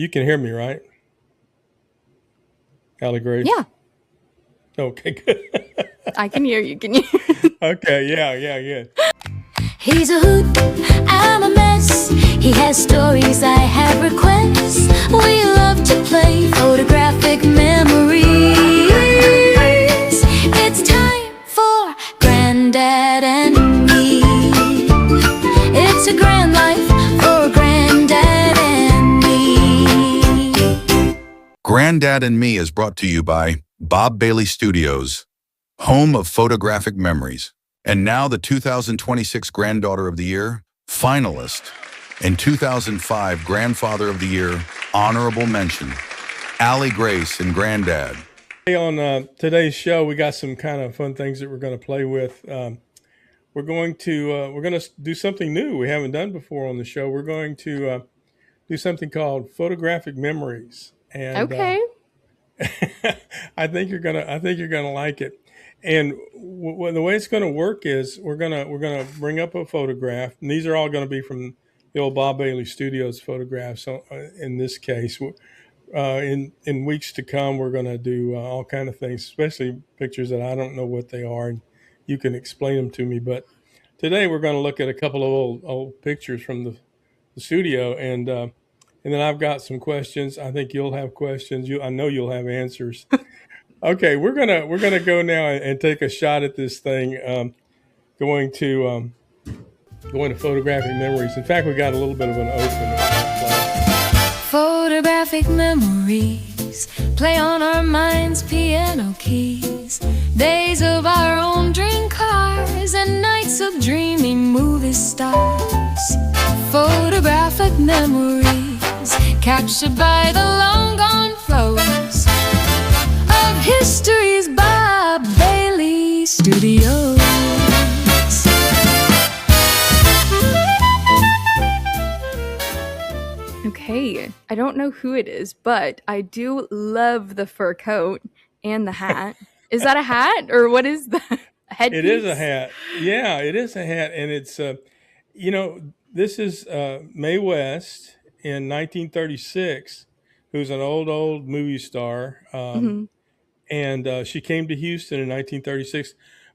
You can hear me, right? Allie Grace? Yeah, Okay, good. I can hear you. Can you? Okay, yeah. He's a hoot, I'm a mess. He has stories, I have requests. We love to play photographic memories. It's time for GrandDad and Me. It's a grand life for GrandDad and Me. GrandDad and Me is brought to you by Bob Bailey Studios, home of Photographic Memories. And now the 2026 Granddaughter of the Year, finalist, and 2005 Grandfather of the Year, honorable mention, Allie Grace and Granddad. Hey, on today's show, we got some kind of fun things that we're going to play with. We're going to do something new we haven't done before on the show. We're going to do something called Photographic Memories, and Okay. I think you're gonna like it. And the way it's going to work is we're gonna bring up a photograph, and these are all going to be from the old Bob Bailey Studios photographs. So, in this case, in weeks to come, we're going to do all kind of things, especially pictures that I don't know what they are, and you can explain them to me. But today, we're going to look at a couple of old pictures from the studio, and then I've got some questions. I think you'll have questions. I know you'll have answers. Okay, we're gonna go now and take a shot at this thing. Going to going to photographic memories. In fact, we got a little bit of an open that Photographic memories play on our minds, piano keys. Days of our own dream cars and nights of dreaming movie stars. Photographic memories captured by the long gone flows of history's Bob Bailey Studios. Okay. I don't know who it is, but I do love the fur coat and the hat. Is that a hat or what is that? A it is a headpiece? hat. Yeah, it is a hat, and it's this is Mae West in 1936, who's an old movie star. Hmm. And she came to Houston in 1936.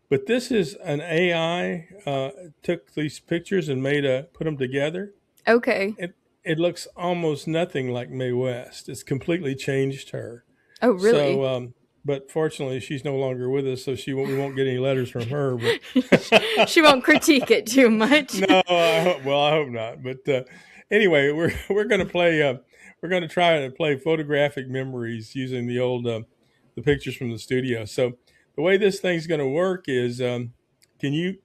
But this is an AI took these pictures and put them together. Okay. It looks almost nothing like Mae West. It's completely changed her. Oh, really? So, but fortunately, she's no longer with us, so we won't get any letters from her. But She won't critique it too much. no, I hope not. But anyway, we're going to play. We're going to try to play photographic memories using the pictures from the studio. So the way this thing's going to work is, can you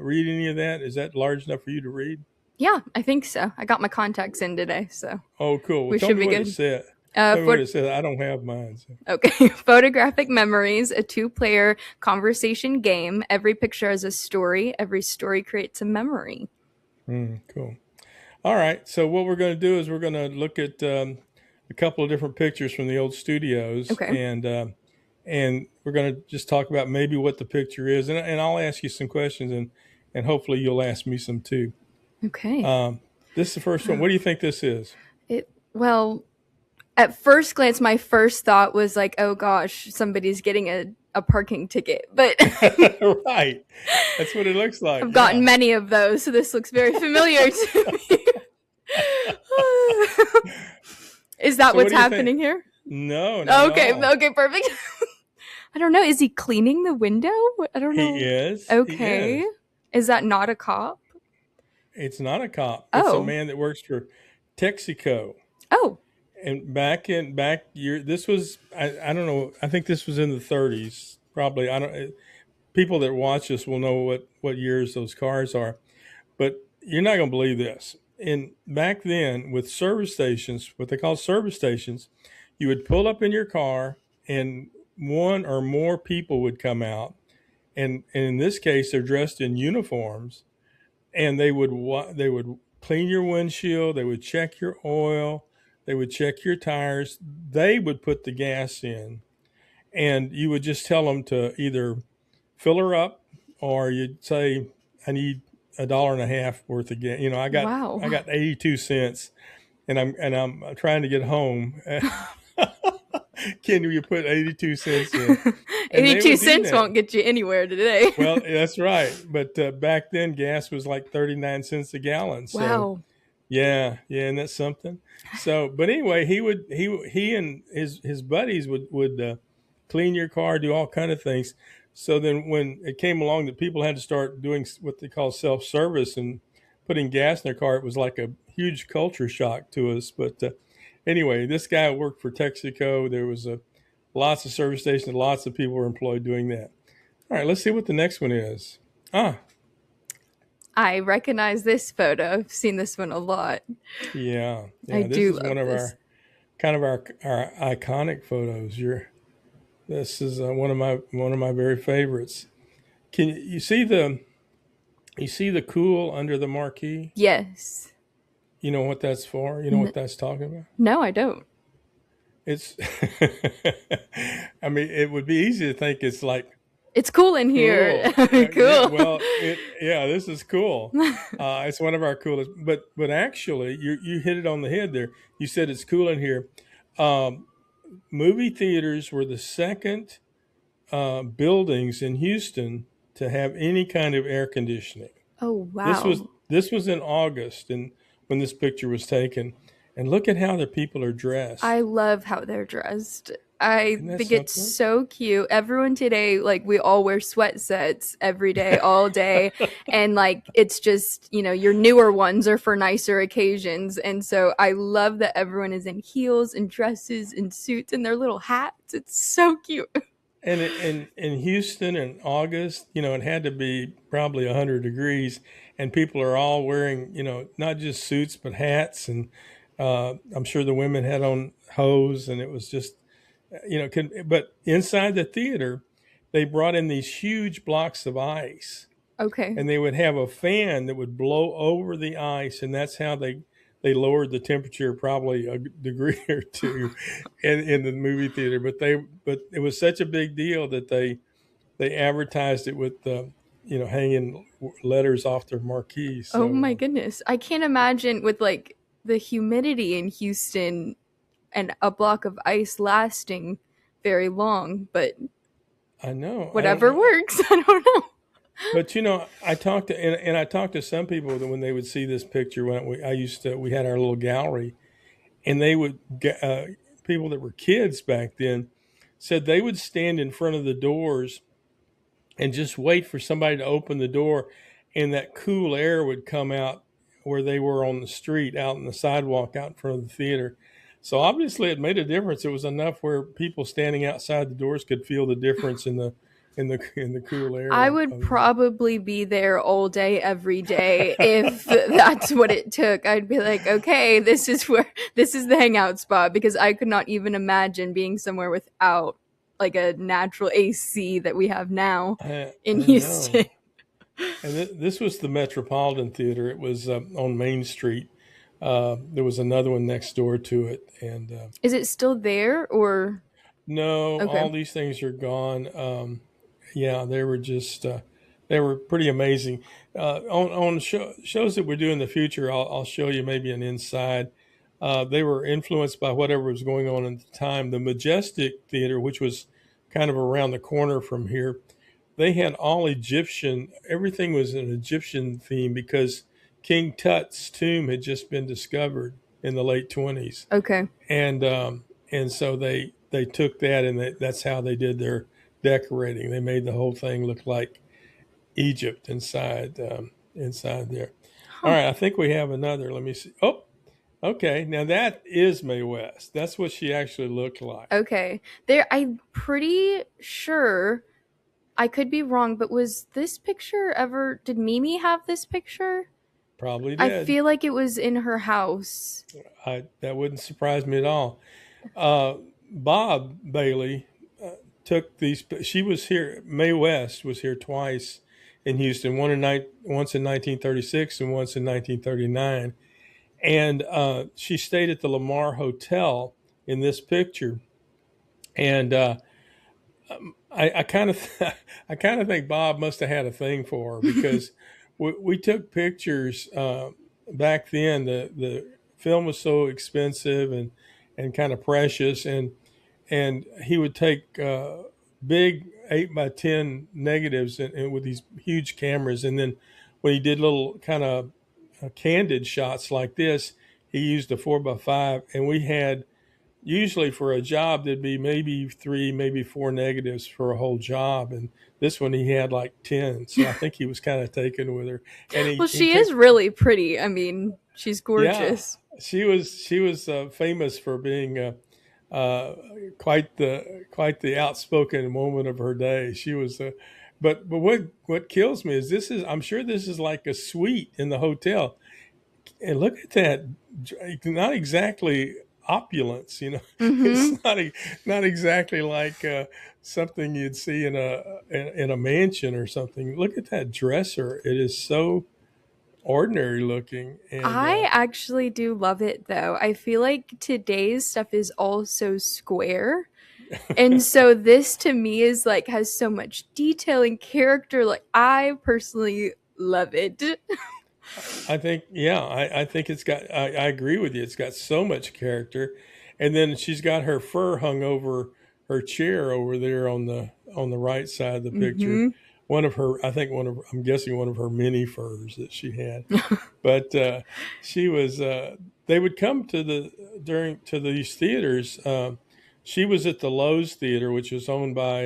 read any of that? Is that large enough for you to read? Yeah, I think so. I got my contacts in today, so Oh, cool. Well, we tell should me be what it good. said. Uh, Tell me what for it said. I don't have mine. So. Okay, Photographic Memories, a two-player conversation game. Every picture has a story. Every story creates a memory. Cool. All right. So what we're going to do is we're going to look at a couple of different pictures from the old studios, Okay. and we're going to just talk about maybe what the picture is, and I'll ask you some questions, and hopefully you'll ask me some too. Okay. Um, this is the first one. What do you think this is? Well, at first glance, my first thought was like, oh gosh, somebody's getting a parking ticket. But Right. That's what it looks like. I've Yeah. gotten many of those, so this looks very familiar to me. Is that So what what's do you think? happening here? No, not at Okay, all. okay, perfect. I don't know. Is he cleaning the window? I don't He know. is. He Okay. is. Is that not a cop? It's not a cop. It's a Oh. man that works for Texaco. Oh. And back year, this was I don't know. I think this was in the 30s. Probably I don't. People that watch us will know what years those cars are. But you're not going to believe this. And back then, with service stations, what they call service stations, you would pull up in your car, and one or more people would come out, and in this case, they're dressed in uniforms, and they would clean your windshield, they would check your oil, they would check your tires, they would put the gas in, and you would just tell them to either fill her up, or you'd say, I need a dollar and a half worth of gas. I got Wow. 82 cents, and I'm trying to get home. Can you put 82 cents in? And they 82 would do cents that. won't get you anywhere today. Well, that's right. But back then, gas was like 39 cents a gallon. So Wow. yeah, yeah, and that's something. So, but anyway, he and his buddies would clean your car, do all kind of things. So then, when it came along that people had to start doing what they call self service and putting gas in their car, it was like a huge culture shock to us. But anyway, this guy worked for Texaco. There was lots of service stations, lots of people were employed doing that. All right, let's see what the next one is. Ah, I recognize this photo. I've seen this one a lot. yeah, I yeah. This do is one love of this. our kind of our iconic photos. This is one of my very favorites. Can you see the cool under the marquee? Yes. You know what that's for? You know what that's talking about? No, I don't. It's I mean, it would be easy to think it's like It's cool in here. cool. Yeah, Cool. well, this is cool. It's one of our coolest, but actually, you hit it on the head there. You said it's cool in here. Um, Movie theaters were the second buildings in Houston to have any kind of air conditioning. Oh, This was wow. this was in August, and when this picture was taken, and look at how the people are dressed. I love how they're dressed. I Isn't that think it's something? so cute. Everyone today, like, we all wear sweat sets every day, all day. And, like, it's just, your newer ones are for nicer occasions. And so I love that everyone is in heels and dresses and suits and their little hats. It's so cute. And in Houston in August, it had to be probably 100 degrees, and people are all wearing, not just suits but hats, and I'm sure the women had on hose, and it was just, but inside the theater, they brought in these huge blocks of ice, Okay. and they would have a fan that would blow over the ice, and that's how they lowered the temperature probably a degree or two in the movie theater. But it was such a big deal that they advertised it with hanging letters off their marquees. Oh So my goodness. I can't imagine with, like, the humidity in Houston and a block of ice lasting very long, but I know I don't whatever know. works. I don't know. But I talked to some people that when they would see this picture when we had our little gallery, and they would people that were kids back then said they would stand in front of the doors and just wait for somebody to open the door, and that cool air would come out where they were on the street, out in the sidewalk, out in front of the theater. So obviously, it made a difference. It was enough where people standing outside the doors could feel the difference in the cool air I of, would of probably be there all day, every day if that's what it took. I'd be like, okay, this is the hangout spot because I could not even imagine being somewhere without like a natural AC that we have now in I know. Houston. And this was the Metropolitan Theater. It was on Main Street. There was another one next door to it, and Is it still there or no, okay? all these things are gone. Yeah, they were just they were pretty amazing. On shows that we do in the future, I'll show you maybe an inside. They were influenced by whatever was going on at the time. The Majestic Theater, which was kind of around the corner from here, they had all Egyptian. Everything was an Egyptian theme because King Tut's tomb had just been discovered in the late 20s, Okay. and so they took that and that's how they did their decorating. They made the whole thing look like Egypt inside there. All Huh. right, I think we have another. Let me see. Oh, okay. Now that is Mae West. That's what she actually looked like. Okay. There I'm pretty sure I could be wrong, but was this picture ever did Mimi have this picture? Probably I did. feel like it was in her house. That wouldn't surprise me at all. Uh, Bob Bailey took these. She was here. Mae West was here twice in Houston. Once in 1936 and once in 1939. And she stayed at the Lamar Hotel in this picture. And I kind of I kind of think Bob must have had a thing for her because we took pictures back then. The film was so expensive and kind of precious, and he would take big 8x10 negatives and with these huge cameras, and then when he did little kind of candid shots like this, he used a 4x5, and we had usually for a job there'd be maybe three, maybe four negatives for a whole job, and this one he had like 10. So I think he was kind of taken with her, and Well, he she took is really pretty. I mean, she's yeah, gorgeous. she was famous for being uh, quite the outspoken woman of her day. She was, but what kills me is this is I'm sure this is like a suite in the hotel, and look at that, not exactly opulence, it's Mm-hmm. not exactly like something you'd see in a mansion or something. Look at that dresser; it is so ordinary looking, and I actually do love it though. I feel like today's stuff is all so square. And so this to me is like has so much detail and character. Like I personally love it. I think, yeah, I think I agree with you. It's got so much character. And then she's got her fur hung over her chair over there on the right side of the picture. Mm-hmm. I think I'm guessing one of her mini furs that she had. But she was, they would come to these theaters. She was at the Lowe's Theater, which was owned by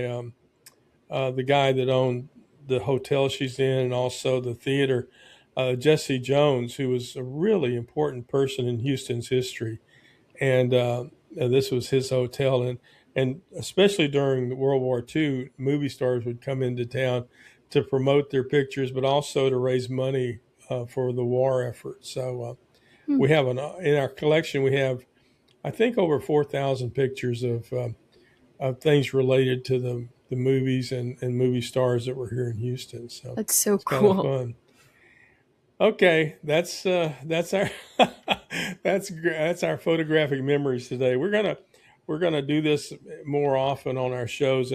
the guy that owned the hotel she's in, and also the theater, Jesse Jones, who was a really important person in Houston's history. And this was his hotel, and especially during World War II, movie stars would come into town to promote their pictures, but also to raise money for the war effort. So we have in our collection we have I think over 4,000 pictures of things related to the movies and movie stars that were here in Houston. So That's so it's kind of cool. fun. Okay, that's our that's our photographic memories today. We're gonna do this more often on our shows,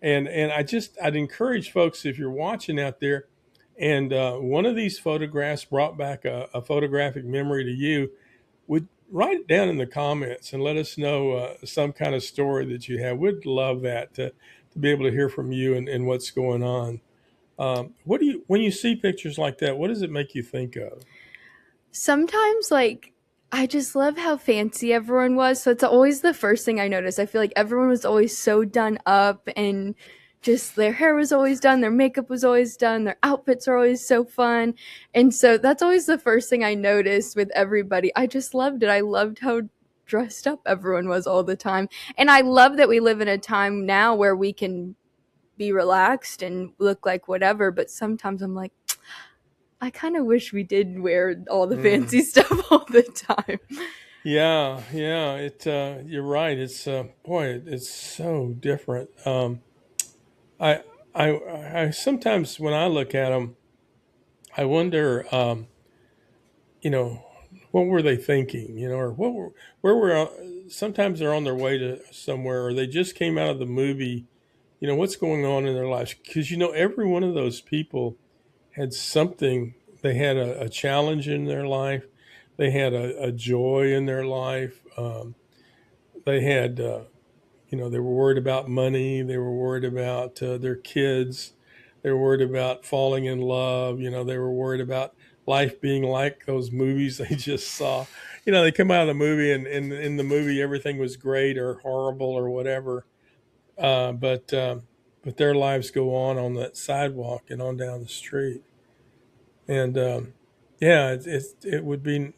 and I'd encourage folks, if you're watching out there, and one of these photographs brought back a photographic memory to you, would write it down in the comments and let us know some kind of story that you have. We'd love that to be able to hear from you and what's going on. What do you when you see pictures like that? What does it make you think of? Sometimes like I just love how fancy everyone was. So it's always the first thing I notice. I feel like everyone was always so done up and just their hair was always done, their makeup was always done, their outfits are always so fun. And so that's always the first thing I noticed with everybody. I just loved it. I loved how dressed up everyone was all the time. And I love that we live in a time now where we can be relaxed and look like whatever, but sometimes I'm like, I kind of wish we did wear all the Mm. fancy stuff all the time. Yeah, yeah. You're right. It's boy, it's so different. I, I sometimes when I look at them, I wonder, you know, what were they thinking? Or where were? Sometimes they're on their way to somewhere, or they just came out of the movie. What's going on in their lives? Because every one of those people had something. They had a challenge in their life. They had a joy in their life. They had, they were worried about money. They were worried about their kids. They were worried about falling in love. They were worried about life being like those movies they just saw. They come out of the movie, and in the movie everything was great or horrible or whatever. But their lives go on that sidewalk and on down the street. And yeah, it would be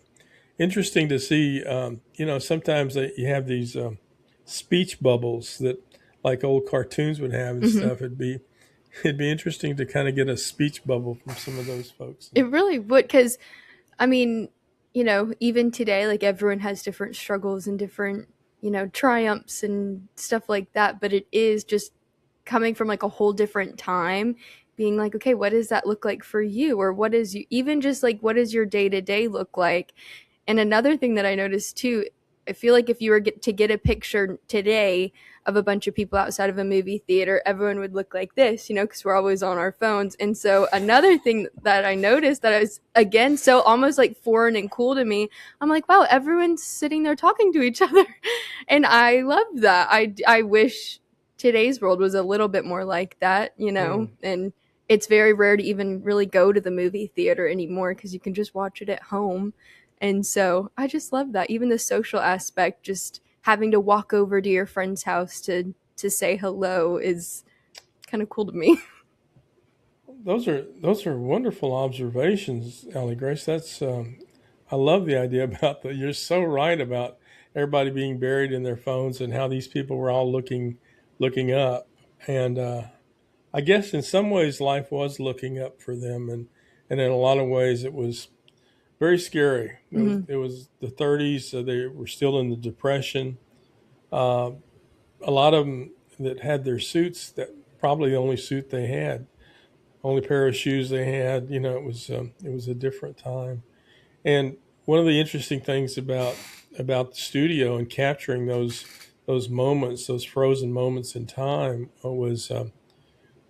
interesting to see. Sometimes you have these speech bubbles that like old cartoons would have and Hmm. stuff. It'd be interesting to kind of get a speech bubble from some of those folks. It really would, because I mean, even today, like everyone has different struggles and different, triumphs and stuff like that. But it is just coming from like a whole different time, being like, okay, what does that look like for you? Or what is you, even just like, what does your day to day look like? And another thing that I noticed too, I feel like if you were to get a picture today of a bunch of people outside of a movie theater, everyone would look like this, because we're always on our phones. And so another thing that I noticed that was, again, so almost like foreign and cool to me, I'm like, wow, everyone's sitting there talking to each other. And I love that. I wish today's world was a little bit more like that, and it's very rare to even really go to the movie theater anymore because you can just watch it at home. And so I just love that. Even the social aspect, just having to walk over to your friend's house to say hello is kind of cool to me. Those are wonderful observations, Allie Grace. That's I love the idea about that. You're so right about everybody being buried in their phones and how these people were all looking up. And I guess in some ways life was looking up for them, and in a lot of ways it was very scary. It was the 30s, so they were still in the Depression. Uh, a lot of them that had their suits, that probably the only suit they had, only pair of shoes they had. It was a different time. And one of the interesting things about the studio and capturing those moments, those frozen moments in time, was it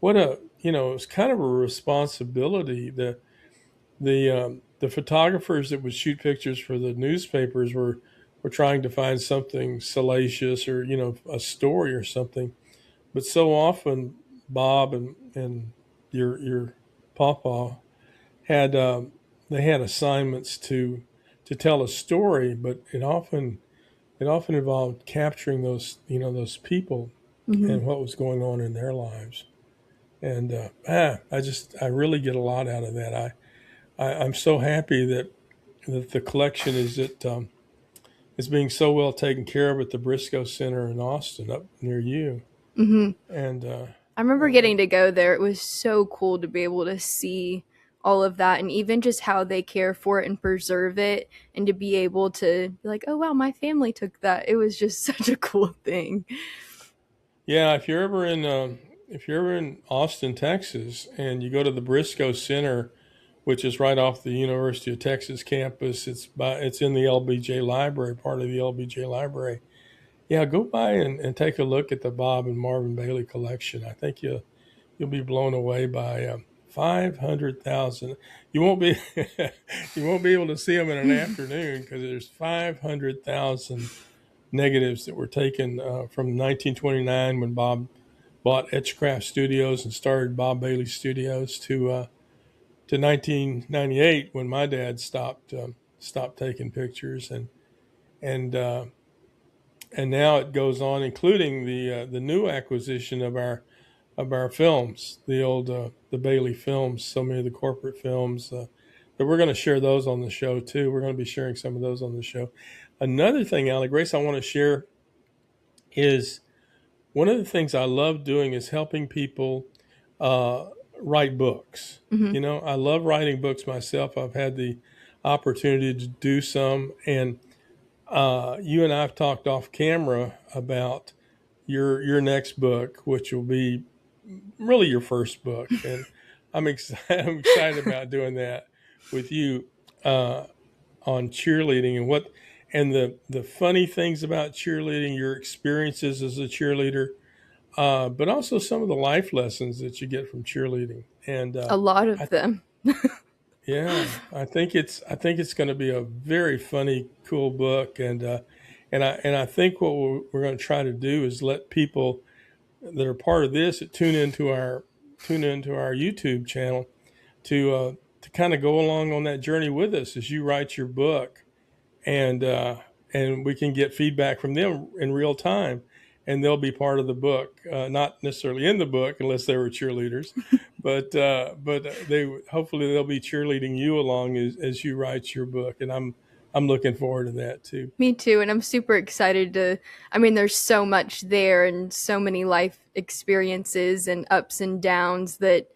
was kind of a responsibility. The photographers that would shoot pictures for the newspapers were trying to find something salacious or a story or something, but so often Bob and your papa had they had assignments to tell a story, but it often involved capturing those people and what was going on in their lives. And I really get a lot out of that. I'm so happy that the collection is being so well taken care of at the Briscoe Center in Austin, up near you. And I remember getting to go there. It was so cool to be able to see all of that, and even just how they care for it and preserve it, and to be able to be like, oh wow, my family took that. It was just such a cool thing. yeah, if you're ever in Austin, Texas, and you go to the Briscoe Center, which is right off the University of Texas campus, it's in the LBJ Library, part of the LBJ Library. Yeah, go by and take a look at the Bob and Marvin Bailey collection. I think you'll be blown away by 500,000. You won't be you won't be able to see them in an afternoon because there's 500,000 negatives that were taken from 1929 when Bob bought Etchcraft Studios and started Bob Bailey Studios to 1998 when my dad stopped taking pictures, and now it goes on, including the new acquisition of our films, the Bailey films, so many of the corporate films. But we're going to share those on the show too. We're going to be sharing some of those on the show. Another thing, Allie Grace, I want to share is one of the things I love doing is helping people write books. I love writing books myself. I've had the opportunity to do some, and you and I have talked off camera about your next book, which will be really your first book, and I'm excited about doing that with you on cheerleading and the funny things about cheerleading, your experiences as a cheerleader, but also some of the life lessons that you get from cheerleading, and A lot of them. yeah, I think it's going to be a very funny, cool book, and I think what we're going to try to do is let people that are part of this tune into our YouTube channel to kind of go along on that journey with us as you write your book, and we can get feedback from them in real time, and they'll be part of the book, not necessarily in the book unless they were cheerleaders, but they hopefully they'll be cheerleading you along as you write your book, and I'm looking forward to that too. Me too, and I'm super excited there's so much there and so many life experiences and ups and downs that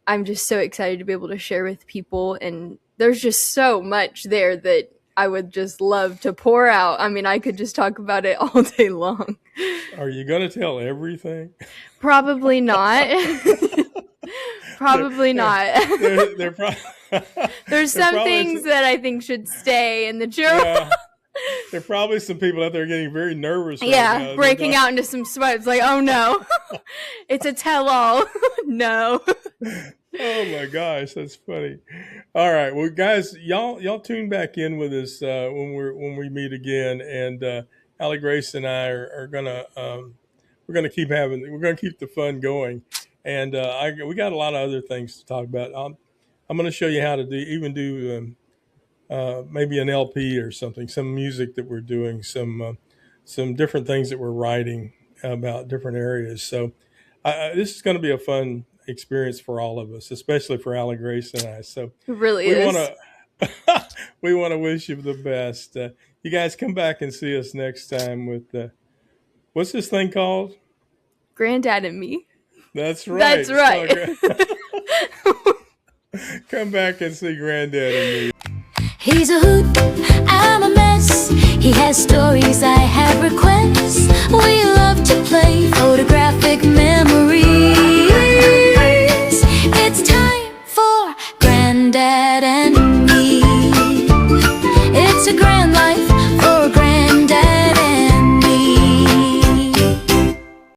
I'm just so excited to be able to share with people, and there's just so much there that I would just love to pour out. I could just talk about it all day long. Are you going to tell everything? Probably not. Probably not. They're There's some things that I think should stay in the journal. Yeah. There are probably some people out there getting very nervous right Yeah, now. breaking out into some sweat. It's like, oh no, it's a tell-all. No. Oh my gosh, that's funny. All right, well, guys, y'all tune back in with us when we meet again, and Allie Grace and I are gonna we're gonna keep the fun going, and we got a lot of other things to talk about. I'm gonna show you how to do maybe an LP or something, some music that we're doing, some different things that we're writing about different areas. So this is going to be a fun experience for all of us, especially for Allie Grace and I. So It really we is. want to we want to wish you the best. You guys come back and see us next time with what's this thing called? GrandDad and Me. That's right. That's right. Come back and see GrandDad and Me. He's a hoot, I'm a mess. He has stories, I have requests.